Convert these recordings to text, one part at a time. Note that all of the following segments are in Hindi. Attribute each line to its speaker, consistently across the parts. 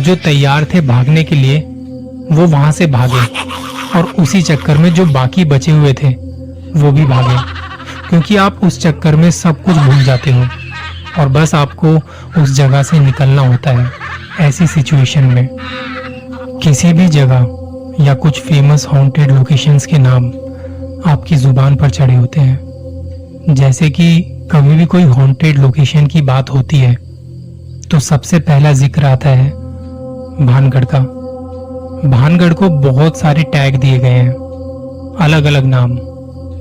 Speaker 1: जो तैयार थे भागने के लिए वो वहां से भागे, और उसी चक्कर में जो बाकी बचे हुए थे वो भी भागे, क्योंकि आप उस चक्कर में सब कुछ भूल जाते हो और बस आपको उस जगह से निकलना होता है। ऐसी सिचुएशन में किसी भी जगह या कुछ फेमस हॉन्टेड लोकेशंस के नाम आपकी जुबान पर चढ़े होते हैं। जैसे कि कभी भी कोई हॉन्टेड लोकेशन की बात होती है तो सबसे पहला जिक्र आता है भानगढ़ का। भानगढ़ को बहुत सारे टैग दिए गए हैं, अलग अलग नाम,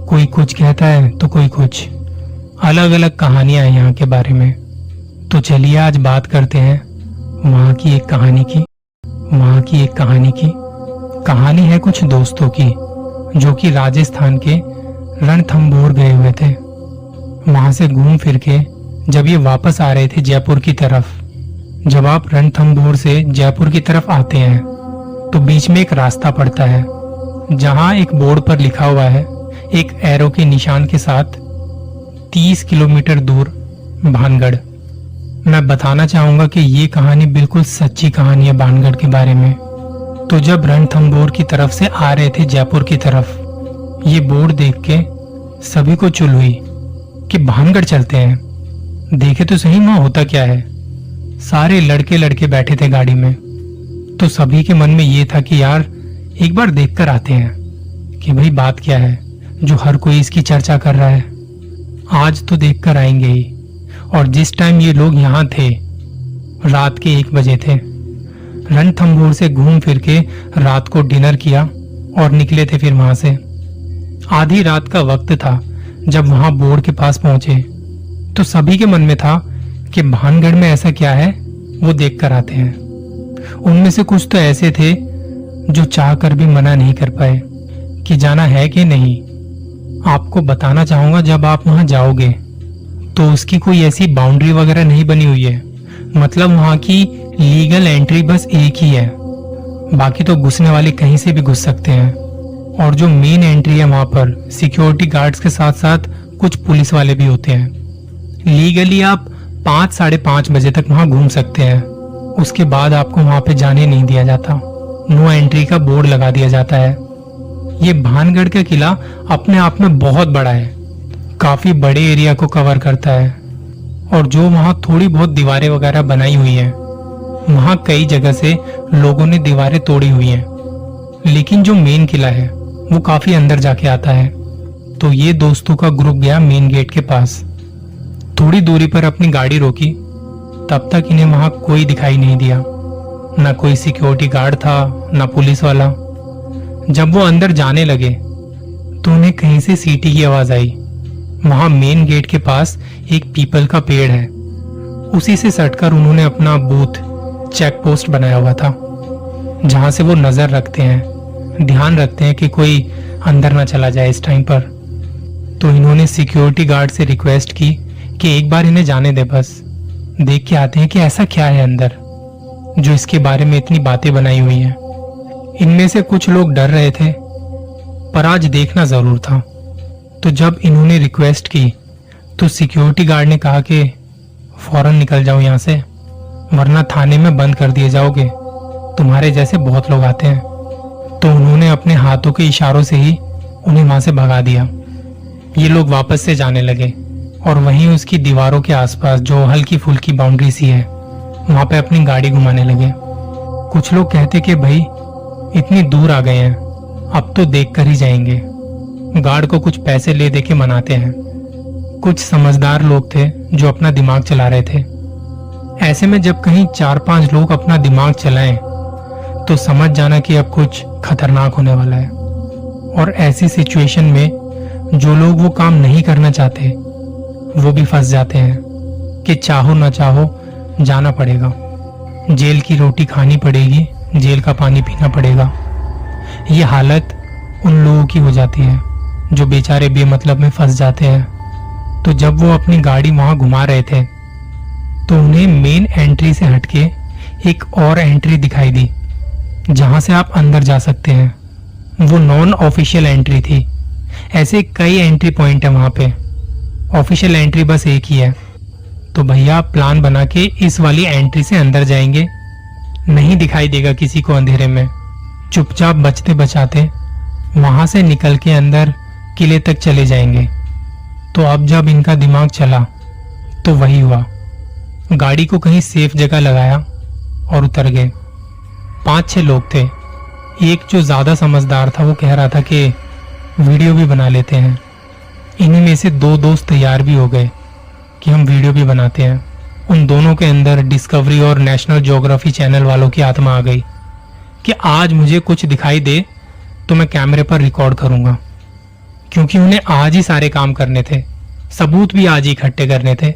Speaker 1: कोई कुछ कहता है तो कोई कुछ, अलग अलग कहानियां हैं यहाँ के बारे में। तो चलिए आज बात करते हैं वहाँ की एक कहानी की। वहाँ की एक कहानी है कुछ दोस्तों की जो कि राजस्थान के रणथंभौर गए हुए थे। वहां से घूम फिर के जब ये वापस आ रहे थे जयपुर की तरफ, जब आप रणथंभौर से जयपुर की तरफ आते हैं तो बीच में एक रास्ता पड़ता है जहां एक बोर्ड पर लिखा हुआ है एक एरो के निशान के साथ 30 किलोमीटर दूर भानगढ़। मैं बताना चाहूंगा कि ये कहानी बिल्कुल सच्ची कहानी है भानगढ़ के बारे में। तो जब रणथंभौर की तरफ से आ रहे थे जयपुर की तरफ, ये बोर्ड देख के सभी को चुल हुई कि भानगढ़ चलते हैं, देखे तो सही वहां होता क्या है। सारे लड़के बैठे थे गाड़ी में, तो सभी के मन में ये था कि यार एक बार देखकर आते हैं कि भाई बात क्या है जो हर कोई इसकी चर्चा कर रहा है। आज तो देखकर आएंगे ही। और जिस टाइम ये लोग यहाँ थे रात के 1 बजे थे। रणथंभौर से घूम फिर के रात को डिनर किया और निकले थे फिर वहां से। आधी रात का वक्त था जब वहां बोर्ड के पास पहुंचे तो सभी के मन में था कि भानगढ़ में ऐसा क्या है वो देख कर आते हैं। उनमें से कुछ तो ऐसे थे जो चाह कर भी मना नहीं कर पाए कि जाना है कि नहीं। आपको बताना चाहूंगा जब आप वहां जाओगे तो उसकी कोई ऐसी बाउंड्री वगैरह नहीं बनी हुई है, मतलब वहां की लीगल एंट्री बस एक ही है, बाकी तो घुसने वाले कहीं से भी घुस सकते हैं। और जो मेन एंट्री है वहां पर सिक्योरिटी गार्ड्स के साथ साथ कुछ पुलिस वाले भी होते हैं। लीगली आप 5 साढ़े 5 बजे तक वहां घूम सकते हैं, उसके बाद आपको वहां पे जाने नहीं दिया जाता। नो एंट्री का बोर्ड लगा दिया जाता है। ये भानगढ़ का किला अपने आप में बहुत बड़ा है, काफी बड़े एरिया को कवर करता है। और जो वहां थोड़ी बहुत दीवारें वगैरह बनाई हुई हैं, वहां कई जगह से लोगों ने दीवारें तोड़ी हुई हैं, लेकिन जो मेन किला है वो काफी अंदर जाके आता है। तो ये दोस्तों का ग्रुप गया मेन गेट के पास। थोड़ी दूरी पर अपनी गाड़ी रोकी, तब तक इन्हें वहां कोई दिखाई नहीं दिया, ना कोई सिक्योरिटी गार्ड था ना पुलिस वाला। जब वो अंदर जाने लगे तो उन्हें कहीं से सीटी की आवाज आई। वहां मेन गेट के पास एक पीपल का पेड़ है, उसी से सटकर उन्होंने अपना बूथ चेक पोस्ट बनाया हुआ था, जहां से वो नजर रखते हैं, ध्यान रखते हैं कि कोई अंदर ना चला जाए इस टाइम पर। तो इन्होंने सिक्योरिटी गार्ड से रिक्वेस्ट की कि एक बार इन्हें जाने दे, बस देख के आते हैं कि ऐसा क्या है अंदर जो इसके बारे में इतनी बातें बनाई हुई हैं। इनमें से कुछ लोग डर रहे थे पर आज देखना जरूर था। तो जब इन्होंने रिक्वेस्ट की तो सिक्योरिटी गार्ड ने कहा कि फौरन निकल जाओ यहाँ से, वरना थाने में बंद कर दिए जाओगे, तुम्हारे जैसे बहुत लोग आते हैं। तो उन्होंने अपने हाथों के इशारों से ही उन्हें वहां से भगा दिया। ये लोग वापस से जाने लगे और वहीं उसकी दीवारों के आसपास जो हल्की फुल्की बाउंड्री सी है वहां पे अपनी गाड़ी घुमाने लगे। कुछ लोग कहते कि भाई इतनी दूर आ गए हैं, अब तो देख कर ही जाएंगे। गार्ड को कुछ पैसे ले दे के मनाते हैं। कुछ समझदार लोग थे जो अपना दिमाग चला रहे थे। ऐसे में जब कहीं 4-5 लोग अपना दिमाग चलाएं तो समझ जाना कि अब कुछ खतरनाक होने वाला है। और ऐसी सिचुएशन में जो लोग वो काम नहीं करना चाहते वो भी फंस जाते हैं कि चाहो ना चाहो जाना पड़ेगा, जेल की रोटी खानी पड़ेगी, जेल का पानी पीना पड़ेगा। ये हालत उन लोगों की हो जाती है जो बेचारे बेमतलब में फंस जाते हैं। तो जब वो अपनी गाड़ी वहां घुमा रहे थे तो उन्हें मेन एंट्री से हटके एक और एंट्री दिखाई दी जहां से आप अंदर जा सकते हैं। वो नॉन ऑफिशियल एंट्री थी। ऐसे कई एंट्री पॉइंट है वहां पे, ऑफिशियल एंट्री बस एक ही है। तो भैया प्लान बना के इस वाली एंट्री से अंदर जाएंगे, नहीं दिखाई देगा किसी को अंधेरे में। चुपचाप बचते बचाते वहां से निकल के अंदर किले तक चले जाएंगे। तो अब जब इनका दिमाग चला तो वही हुआ, गाड़ी को कहीं सेफ जगह लगाया और उतर गए। 5-6 लोग थे। एक जो ज्यादा समझदार था वो कह रहा था कि वीडियो भी बना लेते हैं। इन्हीं में से 2 दोस्त तैयार भी हो गए कि हम वीडियो भी बनाते हैं। उन दोनों के अंदर डिस्कवरी और नेशनल ज्योग्राफी चैनल वालों की आत्मा आ गई कि आज मुझे कुछ दिखाई दे तो मैं कैमरे पर रिकॉर्ड करूंगा, क्योंकि उन्हें आज ही सारे काम करने थे, सबूत भी आज ही इकट्ठे करने थे।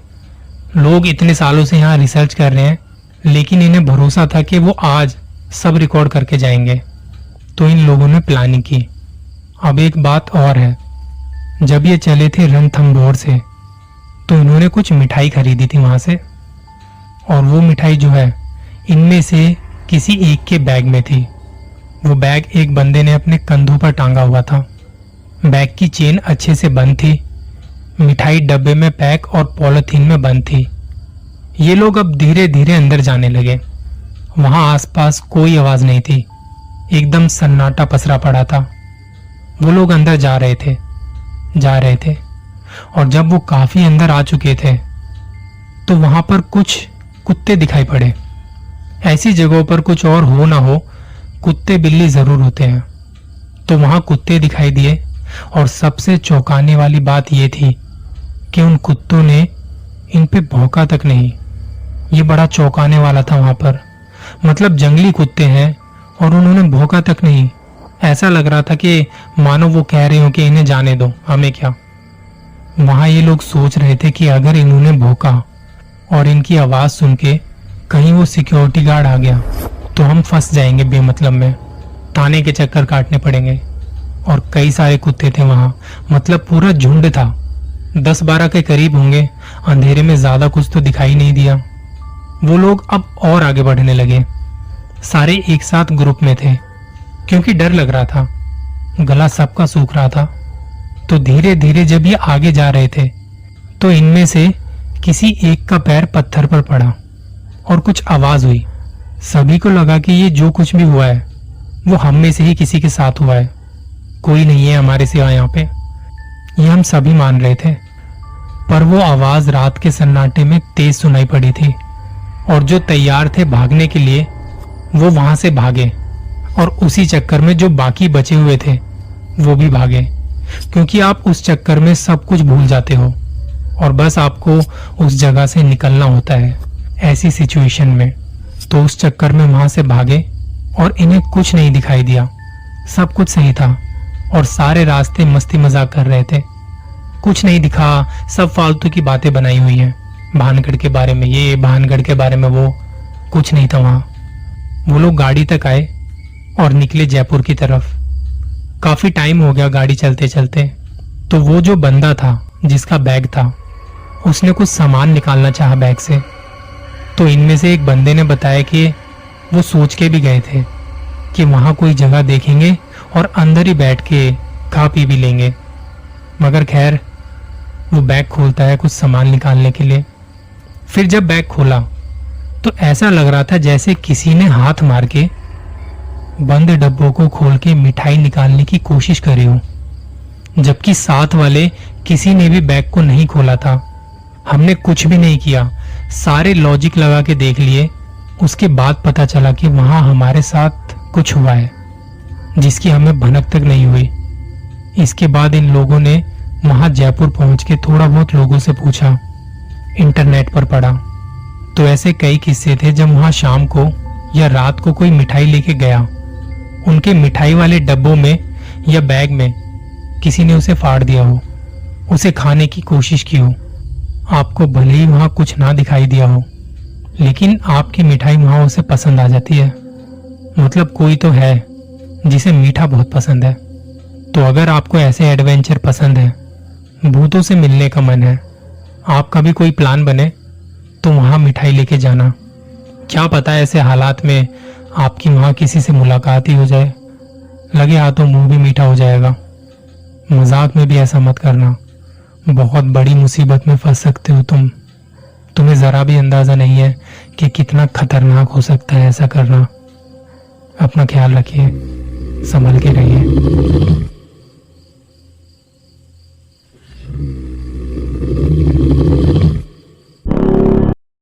Speaker 1: लोग इतने सालों से यहाँ रिसर्च कर रहे हैं, लेकिन इन्हें भरोसा था कि वो आज सब रिकॉर्ड करके जाएंगे। तो इन लोगों ने प्लानिंग की। अब एक बात और है, जब ये चले थे रणथंभौर से तो इन्होंने कुछ मिठाई खरीदी थी वहां से, और वो मिठाई जो है इनमें से किसी एक के बैग में थी। वो बैग एक बंदे ने अपने कंधों पर टांगा हुआ था। बैग की चेन अच्छे से बंद थी, मिठाई डब्बे में पैक और पॉलिथीन में बंद थी। ये लोग अब धीरे धीरे अंदर जाने लगे। वहां आसपास कोई आवाज नहीं थी, एकदम सन्नाटा पसरा पड़ा था। वो लोग अंदर जा रहे थे और जब वो काफी अंदर आ चुके थे तो वहां पर कुछ कुत्ते दिखाई पड़े। ऐसी जगहों पर कुछ और हो ना हो, कुत्ते बिल्ली जरूर होते हैं। तो वहां कुत्ते दिखाई दिए, और सबसे चौंकाने वाली बात यह थी कि उन कुत्तों ने इन पे भौंका तक नहीं। ये बड़ा चौंकाने वाला था वहां पर। मतलब जंगली कुत्ते हैं और उन्होंने भौंका तक नहीं। ऐसा लग रहा था कि मानो वो कह रहे हो कि इन्हें जाने दो, हमें क्या। वहां ये लोग सोच रहे थे कि अगर इन्होंने भौंका और इनकी आवाज सुन के कहीं वो सिक्योरिटी गार्ड आ गया तो हम फंस जाएंगे बेमतलब में, ताने के चक्कर काटने पड़ेंगे। और कई सारे कुत्ते थे वहां, मतलब पूरा झुंड था, 10-12 के करीब होंगे। अंधेरे में ज्यादा कुछ तो दिखाई नहीं दिया। वो लोग अब और आगे बढ़ने लगे। सारे एक साथ ग्रुप में थे, क्योंकि डर लग रहा था, गला सबका सूख रहा था। तो धीरे धीरे जब ये आगे जा रहे थे तो इनमें से किसी एक का पैर पत्थर पर पड़ा और कुछ आवाज हुई। सभी को लगा कि ये जो कुछ भी हुआ है वो हम में से ही किसी के साथ हुआ है, कोई नहीं है हमारे सिवा यहाँ पे। ये हम सभी मान रहे थे, पर वो आवाज रात के सन्नाटे में तेज सुनाई पड़ी थी, और जो तैयार थे भागने के लिए वो वहां से भागे, और उसी चक्कर में जो बाकी बचे हुए थे वो भी भागे, क्योंकि आप उस चक्कर में सब कुछ भूल जाते हो और बस आपको उस जगह से निकलना होता है ऐसी सिचुएशन में। तो उस चक्कर में वहां से भागे और इन्हें कुछ नहीं दिखाई दिया, सब कुछ सही था और सारे रास्ते मस्ती मजाक कर रहे थे। कुछ नहीं दिखा, सब फालतू की बातें बनाई हुई हैं, भानगढ़ के बारे में ये, भानगढ़ के बारे में वो, कुछ नहीं था वहां। वो लोग गाड़ी तक आए और निकले जयपुर की तरफ। काफी टाइम हो गया गाड़ी चलते चलते। तो वो जो बंदा था जिसका बैग था, उसने कुछ सामान निकालना चाहा बैग से। तो इनमें से एक बंदे ने बताया कि वो सोच के भी गए थे कि वहां कोई जगह देखेंगे और अंदर ही बैठ के खा पी भी लेंगे। मगर खैर वो बैग खोलता है कुछ सामान निकालने के लिए। फिर जब बैग खोला तो ऐसा लग रहा था जैसे किसी ने हाथ मार के बंद डब्बों को खोल के मिठाई निकालने की कोशिश करी हो, जबकि साथ वाले किसी ने भी बैग को नहीं खोला था। हमने कुछ भी नहीं किया, सारे लॉजिक लगा के देख लिए। उसके बाद पता चला कि वहां हमारे साथ कुछ हुआ है जिसकी हमें भनक तक नहीं हुई। इसके बाद इन लोगों ने वहां जयपुर पहुंच के थोड़ा बहुत लोगों से पूछा, इंटरनेट पर पढ़ा, तो ऐसे कई किस्से थे जब वहां शाम को या रात को कोई मिठाई लेके गया, उनके मिठाई वाले डब्बों में या बैग में किसी ने उसे फाड़ दिया हो, उसे खाने की कोशिश की हो। आपको भले ही वहां कुछ ना दिखाई दिया हो, लेकिन आपकी मिठाई वहां उसे पसंद आ जाती है। मतलब कोई तो है जिसे मीठा बहुत पसंद है। तो अगर आपको ऐसे एडवेंचर पसंद है, भूतों से मिलने का मन है, आपका भी कोई प्लान बने तो वहां मिठाई लेके जाना। क्या पता ऐसे हालात में आपकी वहां किसी से मुलाकात ही हो जाए, लगे हाथों मुंह भी मीठा हो जाएगा। मजाक में भी ऐसा मत करना, बहुत बड़ी मुसीबत में फंस सकते हो तुम्हें जरा जरा भी अंदाजा नहीं है कि कितना खतरनाक हो सकता है ऐसा करना। अपना ख्याल रखिए, संभल के रहिए।